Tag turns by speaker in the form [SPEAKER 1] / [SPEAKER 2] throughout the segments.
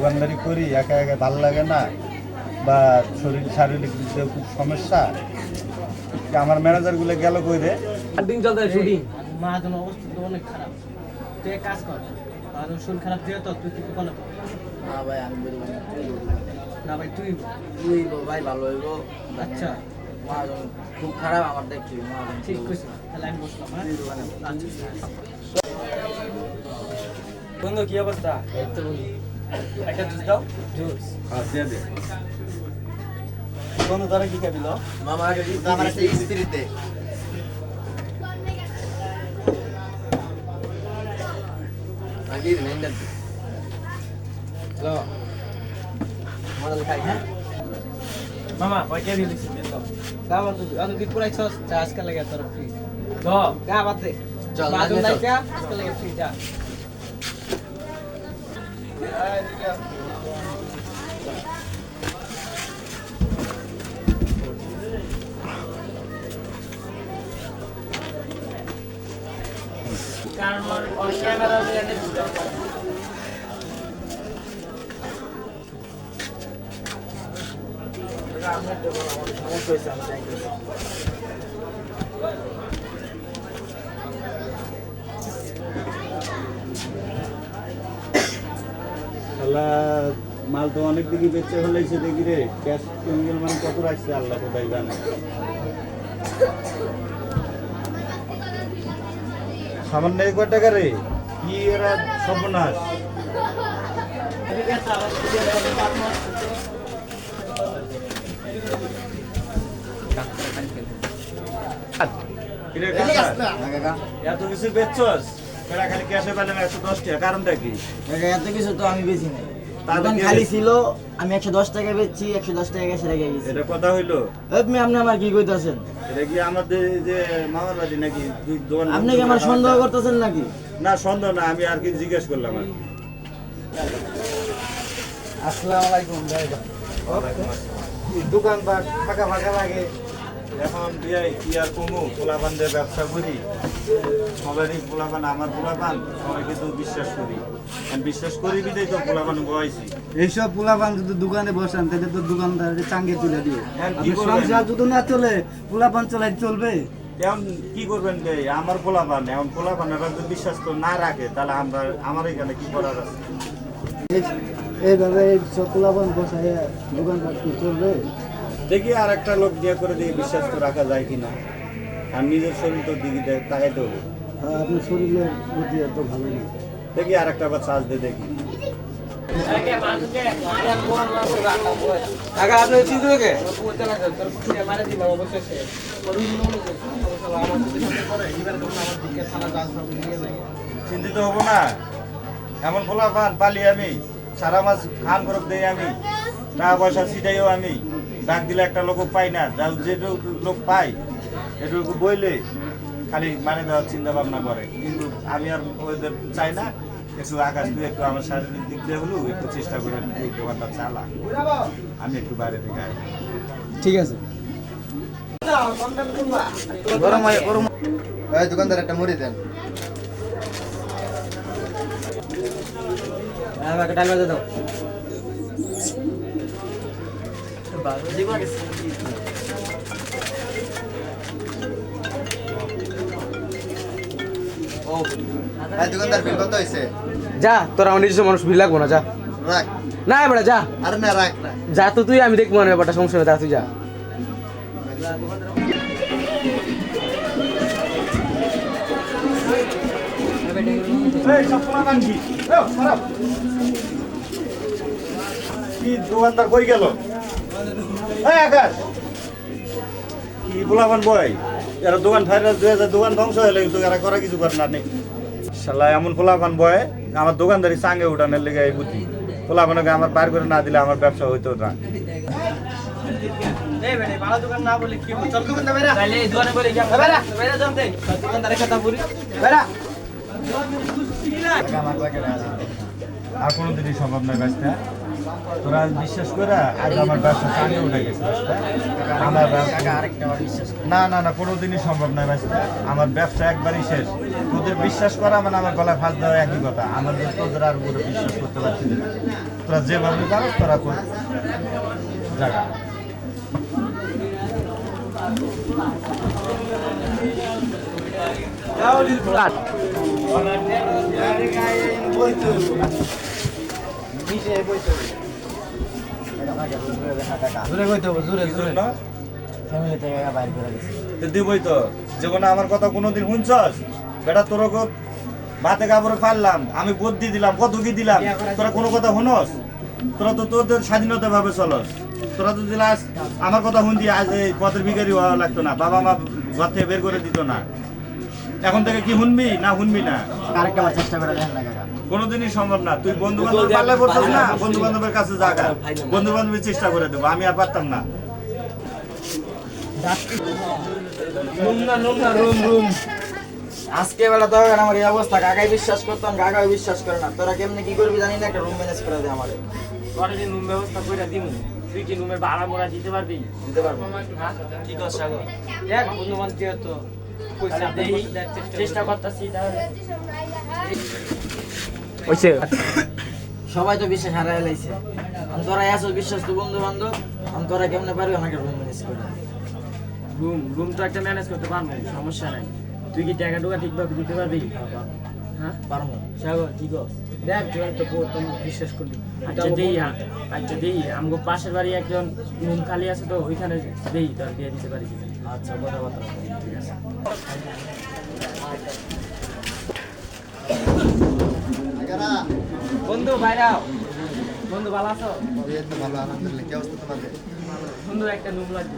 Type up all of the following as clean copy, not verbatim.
[SPEAKER 1] দোকানদারি করি একা একা ভালো লাগে না বা শারীরিক দিক দিয়ে খুব সমস্যা। আমার ম্যানেজারগুলো গেল কই রে?
[SPEAKER 2] শুটিং চলতে শুটিং।
[SPEAKER 3] মাহাজন অবস্থা তো অনেক খারাপ। তুই এক কাজ কর, মাহাজন শরীর খারাপ দিয়ে তো তুই কিছু বলো।
[SPEAKER 2] না ভাই আমি বলবো না।
[SPEAKER 3] না ভাই তুই
[SPEAKER 2] তুই ভাই ভালো হইব।
[SPEAKER 3] আচ্ছা
[SPEAKER 2] মহাজন খুব খারাপ আমার দেখছি মহাজন
[SPEAKER 3] ঠিক কইছিস, তাহলে আমি বসলাম। হ্যাঁ আচ্ছা
[SPEAKER 2] বন্ধু কি অবস্থা? এই তো বন্ধু একটা জুস দাও।
[SPEAKER 3] জুস
[SPEAKER 1] দিয়ে দে বন্ধু, তারা কি খাবি?
[SPEAKER 2] মামা আগে
[SPEAKER 4] আমার একটা স্ত্রীতে
[SPEAKER 2] আগে নেন দেন লো মডেল খাই হ্যাঁ
[SPEAKER 3] মামা কয়টা দিয়ে দিছিস তো? গা বাদ দে, আমি কি পুরাইছস? চা আজকে লাগে তোর ফ্রি।
[SPEAKER 2] তো
[SPEAKER 3] গা বাদ দে।
[SPEAKER 2] চল
[SPEAKER 3] মাহাজন
[SPEAKER 2] না
[SPEAKER 3] নাই কা আজকে লাগে ফ্রি যা। কারণ ওর ক্যামেরা দিয়ে
[SPEAKER 1] শালা মাল তো অনেক দিকে বেচে ফেলেছে দেখি রে। ক্যাশ কেমিক্যাল মানে কত রাখছে আল্লাহ কোথায় জানে। সামান্য এই কয় টাকা রে? কি এরা সর্বনাশ। কিরে কাকা, এত কিছু বেচছস? এরা খালি ক্যাশে পেলাম 110 টাকা, কারণটা কি?
[SPEAKER 2] এত কিছু তো আমি বেশি নাই
[SPEAKER 1] তাহলে
[SPEAKER 2] দোকান
[SPEAKER 1] কি
[SPEAKER 2] খালি
[SPEAKER 1] হয়েছে?
[SPEAKER 2] ছিল আমি 110 টাকা বেচছি 110 টাকা ক্যাশে রেখে গেছি
[SPEAKER 1] এটা কথা হইলো?
[SPEAKER 2] আপনি আমার কি কইতাছেন?
[SPEAKER 1] এটা কি আমাদের যে মামার বাড়ি নাকি? তুই দোকান
[SPEAKER 2] আপনি কি আমার সন্দেহ করতেছেন নাকি?
[SPEAKER 1] না, সন্দেহ না, আমি আর কি জিজ্ঞেস করলাম আর কি।
[SPEAKER 3] আসসালামু আলাইকুম ভাই।
[SPEAKER 1] দোকানপাট ফাঁকা ফাঁকা লাগে এখন। বিয়াই কি আর কমু, পোলাপান দিয়ে ব্যবসা করি। সবারই পোলাপান, আমার পোলাপান সবাইকে তো বিশ্বাস করি। আমি বিশ্বাস করি বিদেই তো পোলাপান বয়সী।
[SPEAKER 4] এইসব পোলাপান যদি দোকানে বসান তাহলে তো দোকানদার চাঙ্গে তুলে দিও।
[SPEAKER 1] এখন কি
[SPEAKER 4] আপনি
[SPEAKER 1] করবেন?
[SPEAKER 4] সংসার যদি না চলে পোলাপান চলাই চলবে?
[SPEAKER 1] এখন কি করবেন রে? আমার পোলাপান, এখন পোলাপানেরা যদি বিশ্বাস তো না রাখে তাহলে আমার এখানে কি করার আছে?
[SPEAKER 4] এইভাবে সব পোলাপান বসায় দোকানপাট কি চলবে?
[SPEAKER 1] দেখি আর একটা লোক দিয়ে করে দিয়ে বিশ্বাস তো রাখা যায় কিনা। আর নিজের শরীর তো দিকে তাকাইতে হবে।
[SPEAKER 4] আর আপনার শরীরের বুদ্ধি এত ভালো না।
[SPEAKER 1] দেখি আর একটা বার চার্জ দিয়ে দেখি।
[SPEAKER 2] কাকা আপনি চিন্তা কে
[SPEAKER 1] চিন্তিত হবো না। এমন পোলাপান পালি আমি, সারা মাস খান খরচ দেই আমি, টাকা পয়সা ছিটাইও আমি। ডাক দিলে একটা লোক পাই না, যেটুকু লোক পাই এটুকু বইলে খালি মানে দেওয়ার চিন্তা ভাবনা করে। কিন্তু আমি আর ওদের চাই না। একটু আকাশ দিয়ে একটু আমার শারীরিক দিক দিয়ে হলেও একটু চেষ্টা করে এই দোকানটা চালা। আমি একটু বাইরে থেকে আই।
[SPEAKER 4] ঠিক আছে। গরম হয় গরম। এই দোকানদার একটা মুড়ি দেন।
[SPEAKER 2] আমাকে ডাল বাজে দাও
[SPEAKER 4] এই দোকানদার বিল কত হইছে?
[SPEAKER 2] যা তোরা আমার নিজস্ব মানুষ ভিড় লাগবো না যা
[SPEAKER 4] রাখ।
[SPEAKER 2] না এবারে যা
[SPEAKER 4] আর না রাখ না।
[SPEAKER 2] যা তো তুই আমি দেখবো না ব্যাপারটা সমস্যা নেই যা তুই যা
[SPEAKER 1] এই সব পোলাপান কি? খারাপ কি দোকানদার কই গেল? এই আকাশ, কি পোলাপান বয়? এরা দোকান ফাইরা দোকান ধ্বংস হয়ে গেলে তো এরা করা কিছু করে না নেই। শালা এমন পোলাপান বয়, আমার দোকানদারি চাঙ্গে উঠানের লেগে এই বুদ্ধি। পোলাপানকে আমার বার করে না দিলে আমার ব্যবসা হইতো না।
[SPEAKER 3] এই বেটা ভালো দোকান না বলে কি হবে? চল দোকানদার বেরা। তাইলে এই দোকানে বলে কি হবে? বেরা বেরা জানতে দোকানদারের কথা বলি বেরা।
[SPEAKER 1] আর কোনোদিনই সম্ভব নয় কাজটা। তোরা বিশ্বাস করে আজ আমার ব্যবসা চালিয়ে উঠে গেছে আমার না না না কোনোদিনই সম্ভব নয় বাঁচতে আমার ব্যবসা একবারই শেষ তোদের বিশ্বাস করা মানে আমার গলায় ফাঁস দেওয়া একই কথা আমাদের তোদের আর উপরে বিশ্বাস করতে পারছি না তোরা যেভাবে পারো তোরা কর জায়গা দিবই তো যেমন আমার কথা কোনোদিন শুনছস বেটা তোর ভাতে কাপড়ে পারলাম আমি বুদ্ধি দিলাম কত কি দিলাম তোরা কোনো কথা শুনস তোরা তো তোদের স্বাধীনতা ভাবে চলস তোরা তো দিলাস আমার কথা শুনতি আজ এই পথের ভিখারি হওয়া লাগতো না বাবা মা ঘর থেকে বের করে দিত না এখন থেকে কি শুনবি না শুনবি না
[SPEAKER 4] চেষ্টা করে দেখেন না কাকা
[SPEAKER 1] কোনোদিনই সম্ভব না তুই বন্ধু বান্ধব পাল্লায় পড়ছিস না বন্ধু বান্ধবের কাছে জাগা বন্ধু বান্ধবের চেষ্টা করে দেবো আমি আর পারতাম না
[SPEAKER 3] আজকে বেলা তো আমার এই অবস্থা কাকাই বিশ্বাস করতাম কাকাই বিশ্বাস করে না তোরা কেমনে কি করবি জানি না একটা রুম ম্যানেজ করে দে আমারে
[SPEAKER 2] পরে যে রুম ব্যবস্থা করে দিমু তুই কি রুমের ভাড়া মোড়া দিতে পারবি
[SPEAKER 3] দিতে পারবো
[SPEAKER 2] কি কর সাগর দেখ বন্ধু বান্ধব তো পয়সা দেই চেষ্টা করতেছি তাহলে ওইছে
[SPEAKER 3] সবাই তো বিশ্বাস হারাই লাইছে তোরা আসল বিশ্বাস তো বন্ধু বান্ধব তোরা কেমনে পারবি আমাকে রুম ম্যানেজ করে দে
[SPEAKER 2] রুম তো একটা ম্যানেজ করতে পারবো সমস্যা নাই তুই কি টাকা টুকা ঠিকভাবে দিতে পারবি হ্যাঁ
[SPEAKER 3] পারবো
[SPEAKER 2] সাগর ঠিক আছে দেখ তুই একটা তুমি বিশ্বাস করবি আচ্ছা দেই আমগো পাশের বাড়ি একজন রুম খালি আছে তো ওইখানে দেই তোর দিয়ে দিতে পারি
[SPEAKER 3] আচ্ছা কথাবার্তা
[SPEAKER 2] ঠিক আছে বন্ধু বাইরাও বন্ধু ভালো আছো
[SPEAKER 4] ভালো আলহামদুলিল্লাহ কি অবস্থা তোমাদের
[SPEAKER 2] সুন্দর একটা রুম লাগবে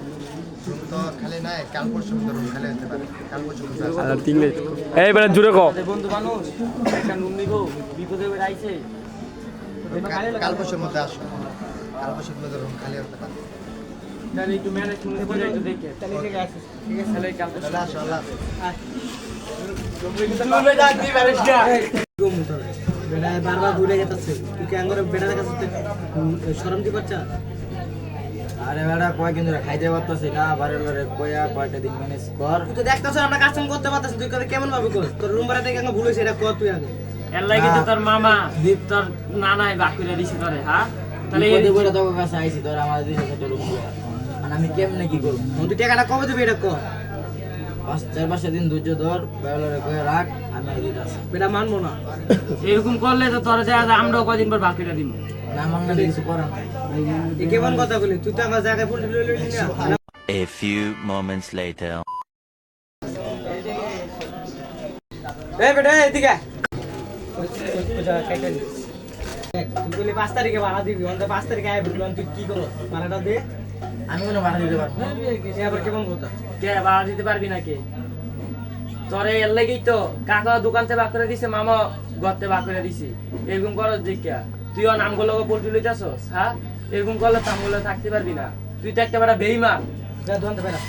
[SPEAKER 4] রুম তো খালি নাই কাল পরশু রুম খালি হতে পারে কাল পরশু
[SPEAKER 2] এই বেলা জুড়ে কো বন্ধু মানুষ একটা রুম নিব বিপদে আইছে
[SPEAKER 4] কাল পরশুর মধ্যে আসো কাল পরশুর মধ্যে রুম খালি হতে পারে
[SPEAKER 2] তাহলে একটু ম্যানেজ করে একটু দেখে তাহলে ঠিক আছে ঠিক আছে তাহলে কাল
[SPEAKER 4] তাহলে আসো আল্লাহ
[SPEAKER 3] বেটা বারবার ঘুরে যেতেছে তুই কেন করে বেটার কাছে শরম দি বাচ্চা আরে বেটা কয়েকদিন ধরে খাইতে পারতাছি না বারে বারে কয়া কয়টা দিন ম্যানেজ কর তুই তো দেখতাছ আমরা কাস্টম করতে পারতাছি তুই করে কেমন ভাবে কর তোর রুম ভাড়া থেকে ভুল হইছে এটা কর তুই আগে
[SPEAKER 2] এর লাগি তো তোর মামা দীপ তোর নানাই বাকুরে দিছে তোরে হ্যাঁ তাহলে
[SPEAKER 3] এই বইটা তোর কাছে আইছি তোর আমার দিন একটা রুম আর আমি কেমনে কি করব তুই টাকাটা কবে দিবি এটা কর 4-5 দিন ধৈর্য ধর বেলারে কয়ে রাখ আমি দিতে আসি এটা মানবো না
[SPEAKER 2] এরকম করলে তো তোর দেখা যায় আমরাও কদিন পর বাকিটা দিব
[SPEAKER 3] না মাংনা কিছু করার নাই এই কেমন কথা বলি তুই তো আমার জায়গায় পড়ে লইলি না
[SPEAKER 5] A few moments later.
[SPEAKER 3] এই বেটা এদিকে তুই বলি 5 তারিখে ভাড়া দিবি অন্ত 5 তারিখে আয় বললাম তুই কি করো ভাড়াটা দে আমি কোনো ভাড়া দিতে পারবো না এ আবার কেমন কথা
[SPEAKER 2] কে ভাড়া দিতে পারবি নাকি তোরে এর লাগেই তো কাকা দোকান থেকে বাক করে দিছে মামা গর্তে বাক করে দিছে এরকম করস দেখিয়া তুইও নামগুলো পল্টি লইতাছস হ্যাঁ এরকম করলে তামগুলো থাকতে পারবি না তুই তো একটা বেটা বেইমান
[SPEAKER 3] যা দোকানতে বেরা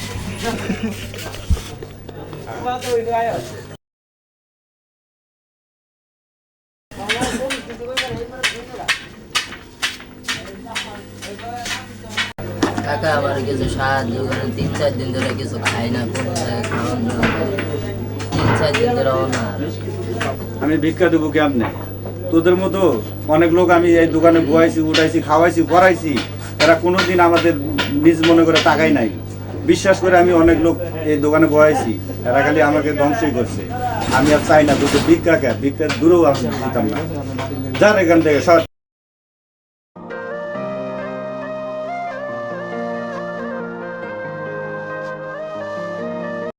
[SPEAKER 6] কাকা আবার কিছু সাহায্য করেন 3-4 দিন ধরে কিছু খাই না কোনো জায়গায় খাওয়ান না 3-4 দিন ধরে অনার
[SPEAKER 1] আমি ভিক্ষা দেবো কেমনে তোদের মতো অনেক লোক আমি এই দোকানে বয়াইছি উঠাইছি খাওয়াইছি পড়াইছি এরা কোনোদিন আমাদের নিজ মনে করে টাকাই নাই বিশ্বাস করে আমি অনেক লোক এই দোকানে বয়াইছি এরা খালি আমাকে ধ্বংসই করছে আমি আর চাই না তোদের ভিক্ষা দূরেও আমি দিতাম না যার এখান থেকে সব